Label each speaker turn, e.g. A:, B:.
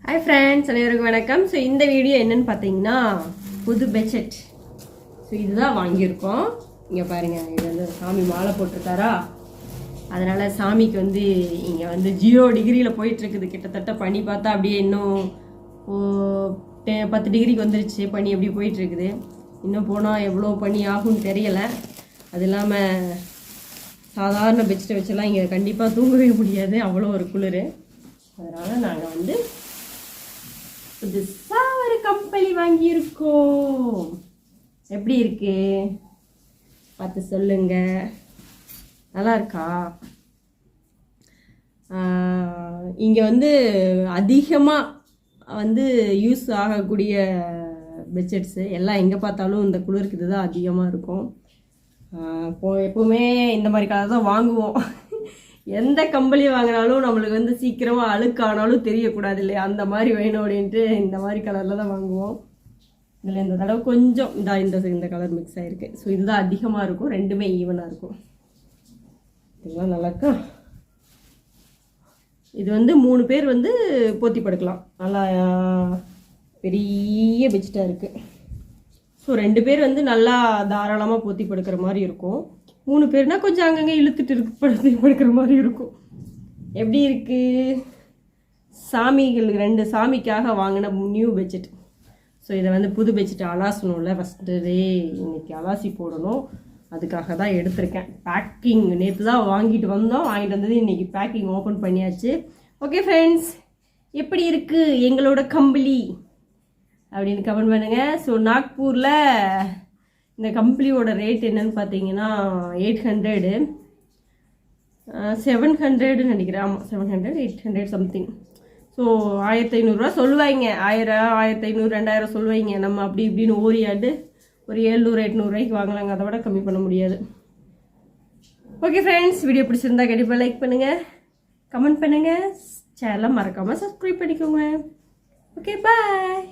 A: Hi friends, அனைவருக்கும் வணக்கம். So இந்த வீடியோ என்னன்னு பார்த்தீங்கன்னா புது பெட்ஷீட். ஸோ இதுதான் வாங்கியிருக்கோம். இங்கே பாருங்கள், இது வந்து சாமி மாலை போட்டிருக்காரா, அதனால் சாமிக்கு வந்து இங்கே வந்து 0 டிகிரியில் போயிட்டுருக்குது. கிட்டத்தட்ட பனி பார்த்தா அப்படியே இன்னும் 10 டிகிரிக்கு வந்துருச்சு. பனி எப்படி போயிட்டுருக்குது. இன்னும் போனால் எவ்வளோ பனி ஆகும்னு தெரியலை. அது இல்லாமல் சாதாரண பெட்ஷீட்டை வச்செல்லாம் இங்கே கண்டிப்பாக தூங்கவே முடியாது, அவ்வளோ ஒரு குளிர். அதனால் நாங்கள் வந்து புதுசாக ஒரு கம்பெனி வாங்கியிருக்கோம். எப்படி இருக்கு பார்த்து சொல்லுங்க. நல்லா இருக்கா? இங்கே வந்து அதிகமாக வந்து யூஸ் ஆகக்கூடிய பெட்ஷீட்ஸு எல்லாம் எங்கே பார்த்தாலும் இந்த குளிருக்கு இது தான் அதிகமாக இருக்கும். எப்போவுமே இந்த மாதிரி கலர் தான் வாங்குவோம். எந்த கம்பெனி வாங்கினாலும் நம்மளுக்கு வந்து சீக்கிரமாக அழுக்கானாலும் தெரியக்கூடாது இல்லையா, அந்த மாதிரி வேணும் அப்படின்ட்டு இந்த மாதிரி கலரில் தான் வாங்குவோம். இதில் இந்த தடவை கொஞ்சம் இந்த கலர் மிக்ஸ் ஆகிருக்கு. ஸோ இதுதான் அதிகமாக இருக்கும், ரெண்டுமே ஈவனாக இருக்கும். இதெல்லாம் நல்லாக்கா. இது வந்து 3 பேர் வந்து போத்தி படுக்கலாம். நல்லா பெரிய பெட்ஷீட்டாக இருக்குது. ஸோ 2 பேர் வந்து நல்லா தாராளமாக போத்தி படுக்கிற மாதிரி இருக்கும். 3 பேர்னா கொஞ்சம் அங்கங்கே இழுத்துட்டு படுக்கிற மாதிரி இருக்கும். எப்படி இருக்கு? சாமிகள் 2 சாமிக்காக வாங்கின நியூ பெட்ஷீட். ஸோ இதை வந்து புது பெட்ஷீட் அலாசணும்ல, ஃபஸ்ட்டு டே இன்னைக்கு அலாசி போடணும். அதுக்காக தான் எடுத்திருக்கேன். பேக்கிங் நேற்று தான் வாங்கிட்டு வந்தது, இன்றைக்கி பேக்கிங் ஓப்பன் பண்ணியாச்சு. ஓகே ஃப்ரெண்ட்ஸ், எப்படி இருக்குது எங்களோட கம்பளி அப்படின்னு கமெண்ட் பண்ணுங்கள். ஸோ நாக்பூரில் இந்த கம்பளியோட ரேட் என்னன்னு பார்த்தீங்கன்னா 800 700 நினைக்கிறேன். ஆமாம், 700 800 சம்திங். ஸோ 1500 சொல்லுவாங்க. 1000 1500 2000 சொல்லுவாங்க. நம்ம அப்படி இப்படின்னு ஓரியாண்டு ஒரு 700 800 வாங்கலாங்க. அதை விட கம்மி பண்ண முடியாது. ஓகே ஃப்ரெண்ட்ஸ், வீடியோ பிடிச்சிருந்தா கண்டிப்பாக லைக் பண்ணுங்கள், கமெண்ட் பண்ணுங்கள், சேனலை மறக்காமல் சப்ஸ்கிரைப் பண்ணிக்கோங்க. ஓகே, பாய்.